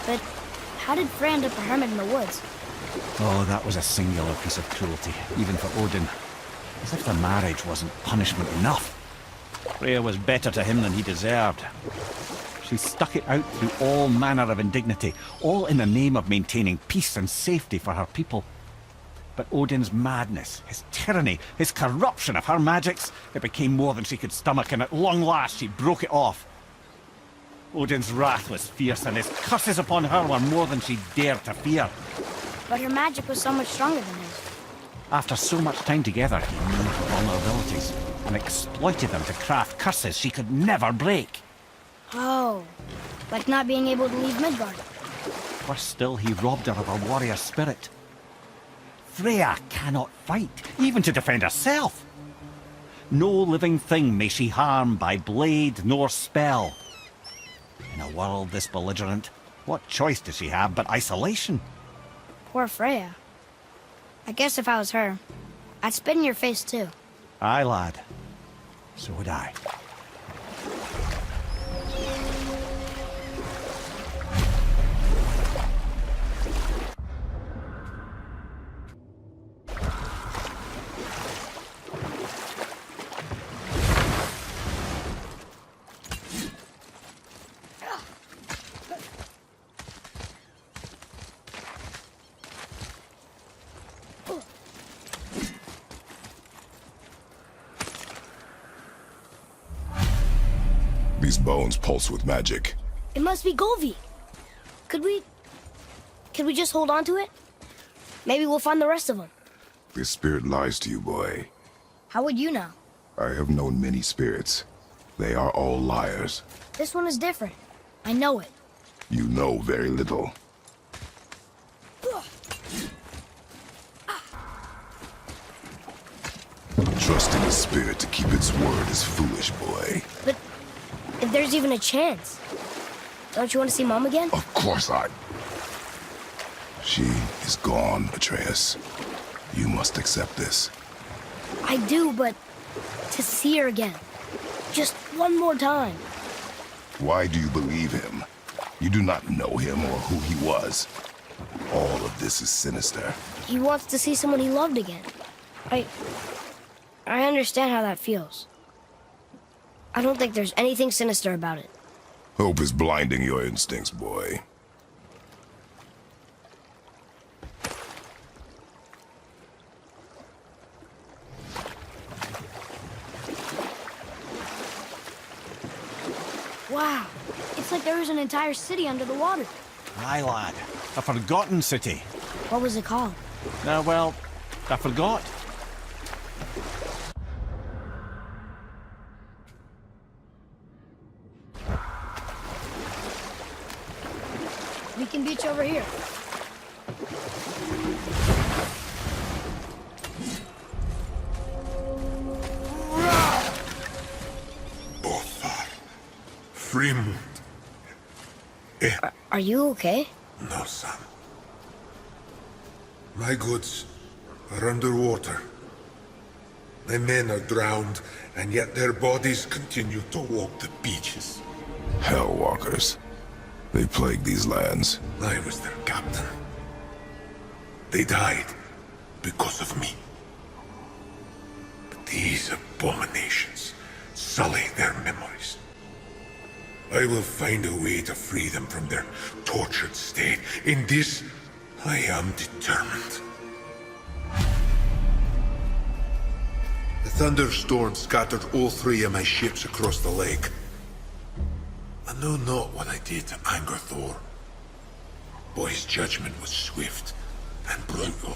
But how did Frey end up a hermit in the woods? Oh, that was a singular piece of cruelty, even for Odin. As if the marriage wasn't punishment enough. Freya was better to him than he deserved. She stuck it out through all manner of indignity, all in the name of maintaining peace and safety for her people. But Odin's madness, his tyranny, his corruption of her magics, it became more than she could stomach, and at long last she broke it off. Odin's wrath was fierce, and his curses upon her were more than she dared to fear. But her magic was so much stronger than his. After so much time together, he knew her vulnerabilities, and exploited them to craft curses she could never break. Oh, like not being able to leave Midgard. Worse still, he robbed her of her warrior spirit. Freya cannot fight, even to defend herself. No living thing may she harm by blade nor spell. In a world this belligerent, what choice does she have but isolation? Poor Freya. I guess if I was her, I'd spit in your face too. Aye, lad. So would I. These bones pulse with magic. It must be Golvi. Could we just hold on to it? Maybe we'll find the rest of them. This spirit lies to you, boy. How would you know? I have known many spirits. They are all liars. This one is different. I know it. You know very little. Trusting a spirit to keep its word is foolish, boy. But if there's even a chance, don't you want to see Mom again? Of course I... She is gone, Atreus. You must accept this. I do, but to see her again. Just one more time. Why do you believe him? You do not know him or who he was. All of this is sinister. He wants to see someone he loved again. I understand how that feels. I don't think there's anything sinister about it. Hope is blinding your instincts, boy. Wow, it's like there is an entire city under the water. Aye, lad. A forgotten city. What was it called? Well, I forgot. We can beach over here. Bothar. Frimund. Are you okay? No, son. My goods are underwater. My men are drowned, and yet their bodies continue to walk the beaches. Hellwalkers. They plague these lands. I was their captain. They died because of me. But these abominations sully their memories. I will find a way to free them from their tortured state. In this, I am determined. The thunderstorm scattered all 3 of my ships across the lake. I know not what I did to anger Thor. Boy's judgment was swift and brutal.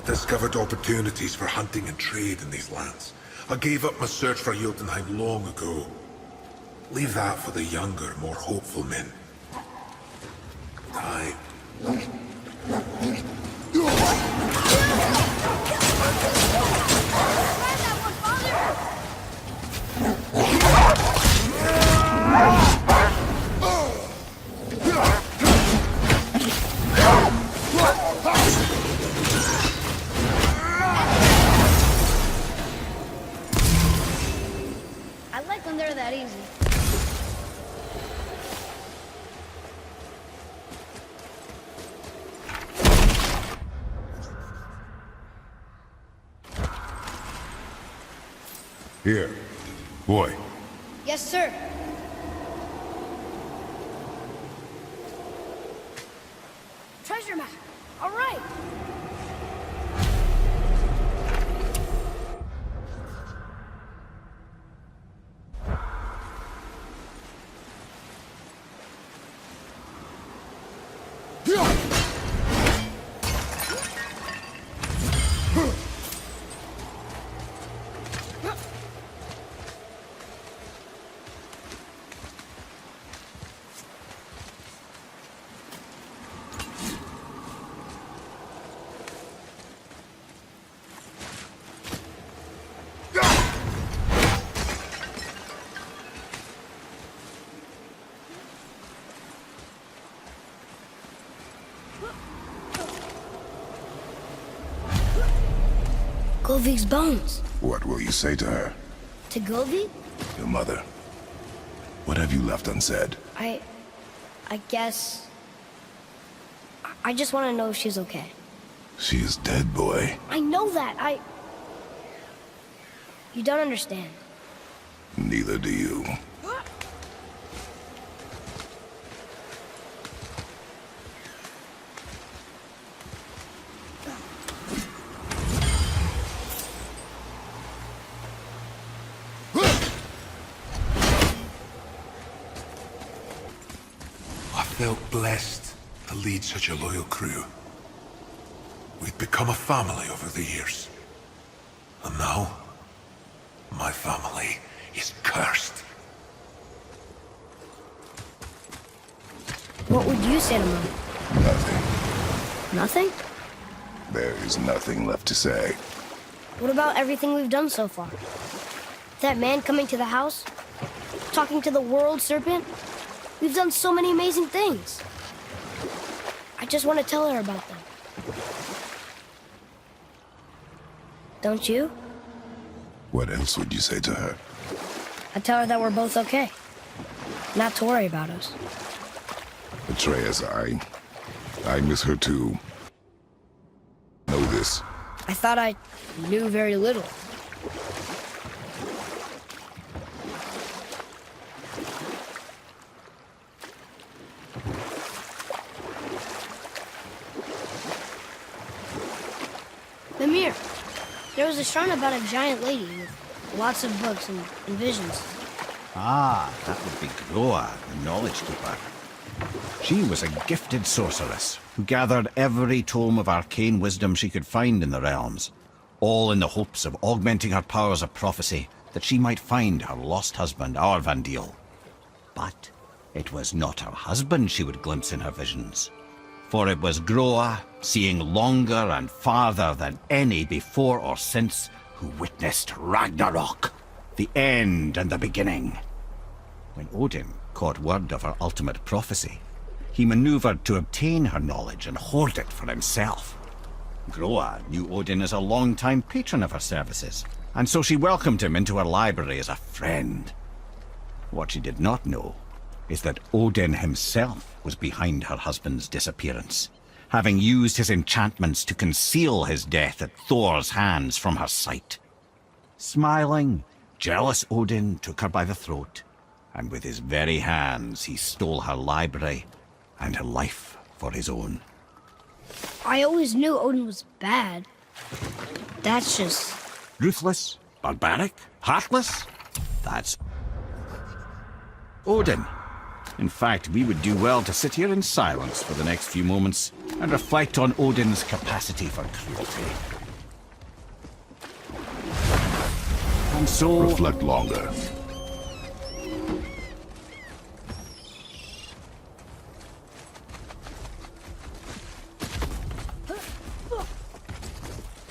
Discovered opportunities for hunting and trade in these lands. I gave up my search for Jotunheim long ago. Leave that for the younger, more hopeful men. Time. Here. Boy. Yes, sir. Treasure map. All right. Govig's bones. What will you say to her? To Govig? Your mother. What have you left unsaid? I guess... I just want to know if she's okay. She is dead, boy. I know that, You don't understand. Neither do you. I felt blessed to lead such a loyal crew. We'd become a family over the years. And now, my family is cursed. What would you say to Mom? Nothing. Nothing? There is nothing left to say. What about everything we've done so far? That man coming to the house? Talking to the world serpent? We've done so many amazing things. I just want to tell her about them. Don't you? What else would you say to her? I'd tell her that we're both okay. Not to worry about us. Atreus, I miss her too. Know this. I thought I knew very little. Mimir, there was a shrine about a giant lady with lots of books and visions. Ah, that would be Groa, the Knowledge Keeper. She was a gifted sorceress who gathered every tome of arcane wisdom she could find in the realms, all in the hopes of augmenting her powers of prophecy that she might find her lost husband, Arvandil. But it was not her husband she would glimpse in her visions, for it was Groa, seeing longer and farther than any before or since, who witnessed Ragnarok, the end and the beginning. When Odin caught word of her ultimate prophecy, he maneuvered to obtain her knowledge and hoard it for himself. Groa knew Odin as a long-time patron of her services, and so she welcomed him into her library as a friend. What she did not know is that Odin himself was behind her husband's disappearance, having used his enchantments to conceal his death at Thor's hands from her sight. Smiling, jealous Odin took her by the throat, and with his very hands he stole her library and her life for his own. I always knew Odin was bad. That's just... Ruthless, barbaric, heartless? That's Odin. In fact, we would do well to sit here in silence for the next few moments and reflect on Odin's capacity for cruelty. And so... Reflect longer.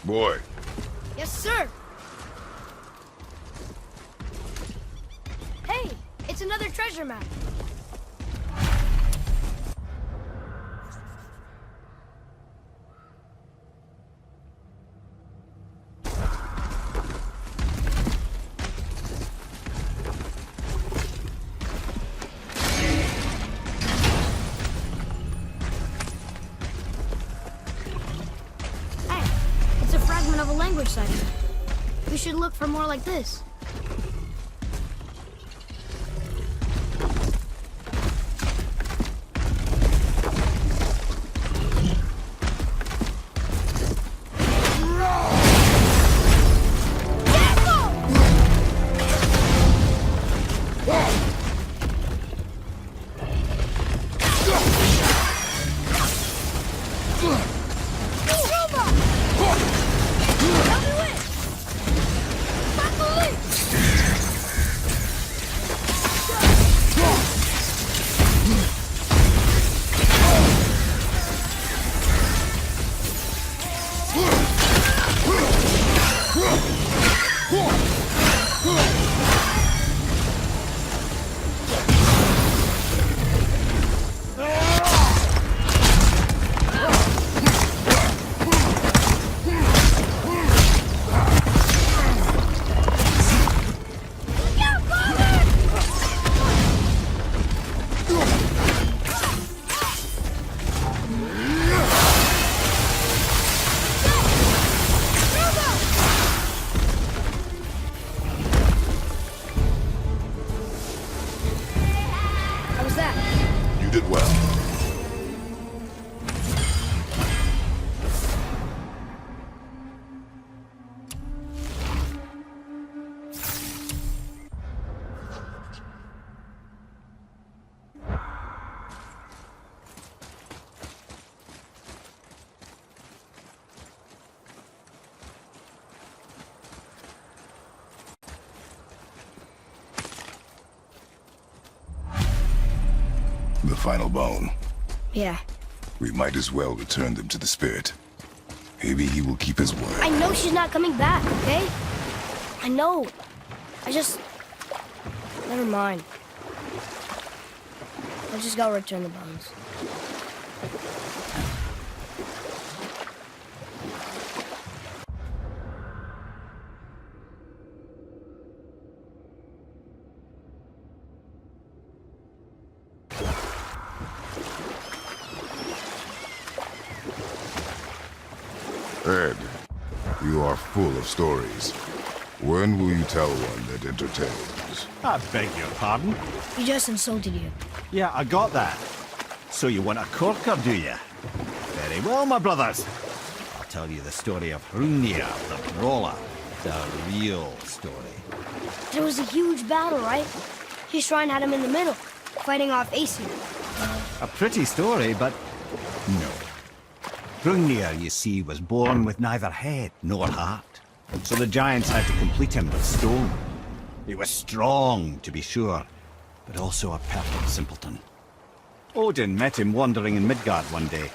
Boy. Yes, sir. Hey, it's another treasure map. Hey, it's a fragment of a language cipher. We should look for more like this. How was that? You did well. The final bone. Yeah. We might as well return them to the spirit. Maybe he will keep his word. I know she's not coming back, okay? I know. I just... Never mind. I'll just go return the bones. Ed, you are full of stories. When will you tell one that entertains? I beg your pardon? He just insulted you. Yeah, I got that. So you want a corker, do you? Very well, my brothers. I'll tell you the story of Hrungnir, the brawler. The real story. There was a huge battle, right? His shrine had him in the middle, fighting off Aesir. A pretty story, but no. Hrungnir, you see, was born with neither head nor heart. So the giants had to complete him with stone. He was strong, to be sure, but also a perfect simpleton. Odin met him wandering in Midgard one day.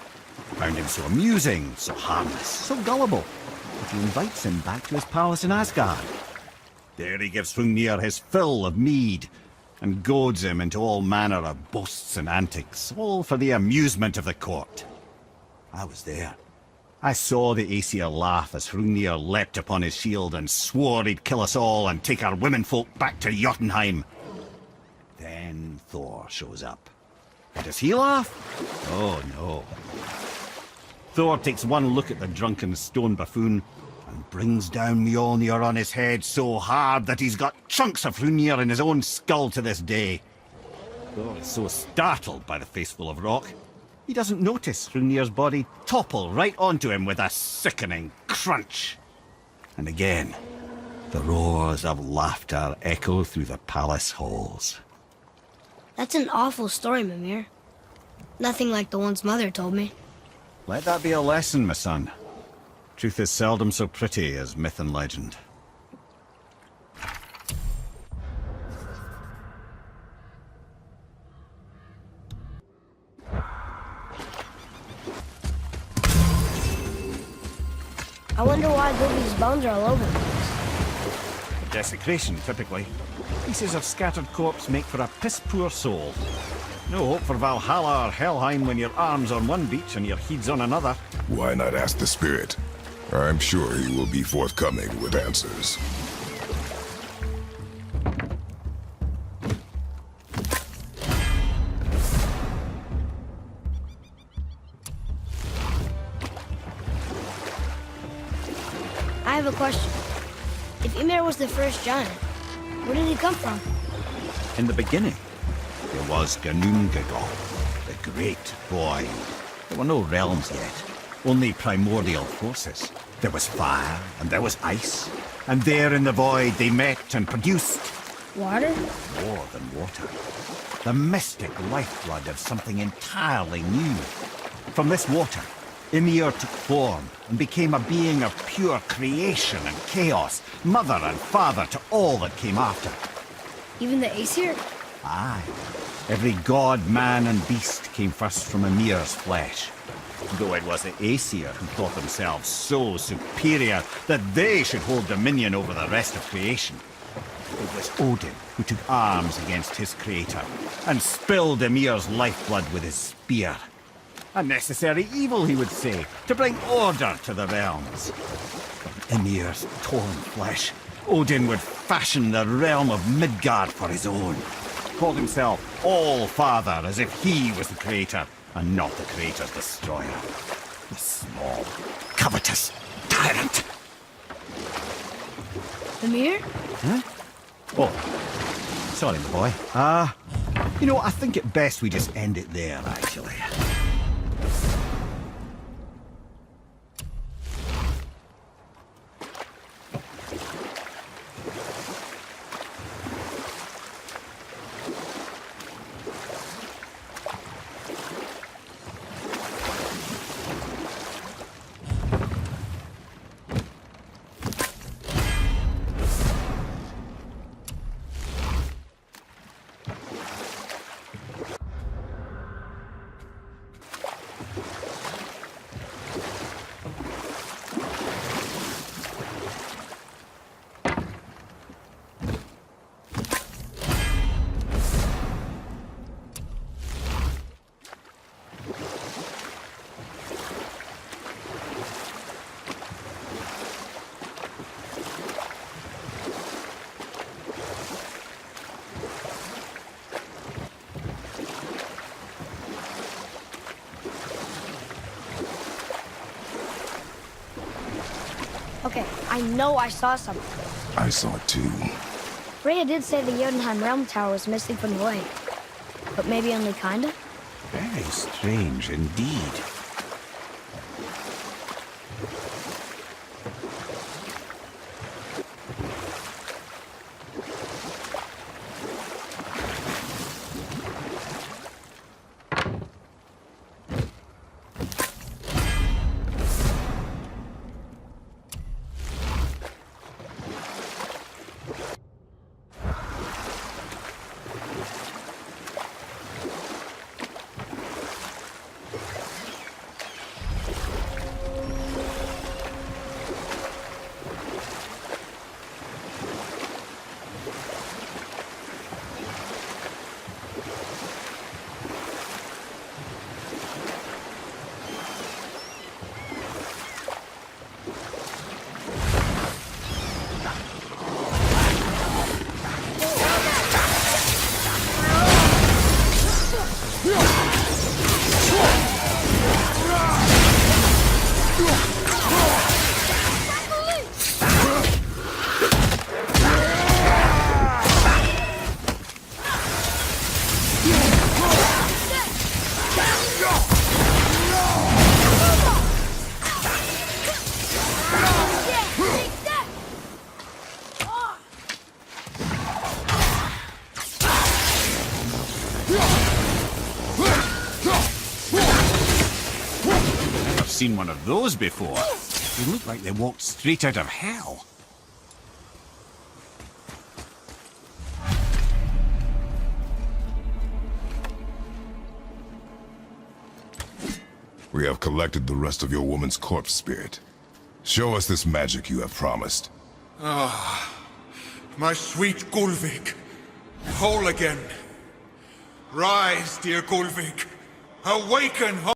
Found him so amusing, so harmless, so gullible, that he invites him back to his palace in Asgard. There he gives Hrungnir his fill of mead, and goads him into all manner of boasts and antics, all for the amusement of the court. I was there. I saw the Aesir laugh as Hrungnir leapt upon his shield and swore he'd kill us all and take our womenfolk back to Jotunheim. Then Thor shows up. Does he laugh? Oh, no. Thor takes one look at the drunken stone buffoon and brings down Mjolnir on his head so hard that he's got chunks of Hrungnir in his own skull to this day. Thor is so startled by the face full of rock, he doesn't notice Hrungnir's body topple right onto him with a sickening crunch. And again, the roars of laughter echo through the palace halls. That's an awful story, Mimir. Nothing like the ones Mother told me. Let that be a lesson, my son. Truth is seldom so pretty as myth and legend. I wonder why Gobi's bones are all over the place. Desecration, typically. Pieces of scattered corpse make for a piss-poor soul. No hope for Valhalla or Helheim when your arm's on one beach and your head's on another. Why not ask the spirit? I'm sure he will be forthcoming with answers. I have a question. If Ymir was the first giant, where did he come from? In the beginning, there was Ginnungagap, the great void. There were no realms yet, only primordial forces. There was fire, and there was ice. And there in the void they met and produced... Water? more than water. The mystic lifeblood of something entirely new. From this water, Ymir took form and became a being of pure creation and chaos, mother and father to all that came after. Even the Aesir? Aye. Every god, man and beast came first from Ymir's flesh. Though it was the Aesir who thought themselves so superior that they should hold dominion over the rest of creation. It was Odin who took arms against his creator and spilled Ymir's lifeblood with his spear. A necessary evil, he would say, to bring order to the realms. From Ymir's torn flesh, Odin would fashion the realm of Midgard for his own. Called himself All-Father as if he was the creator and not the creator's destroyer. The small, covetous tyrant. Ymir? Huh? Oh, sorry, my boy. I think it best we just end it there, actually. Okay, I know I saw something. I saw it too. Freya did say the Jotunheim Realm Tower was missing from the lake. But maybe only kinda? Very strange indeed. Seen one of those before. They look like they walked straight out of hell. We have collected the rest of your woman's corpse spirit. Show us this magic you have promised. My sweet Gulvik, whole again. Rise, dear Gulvik. Awaken.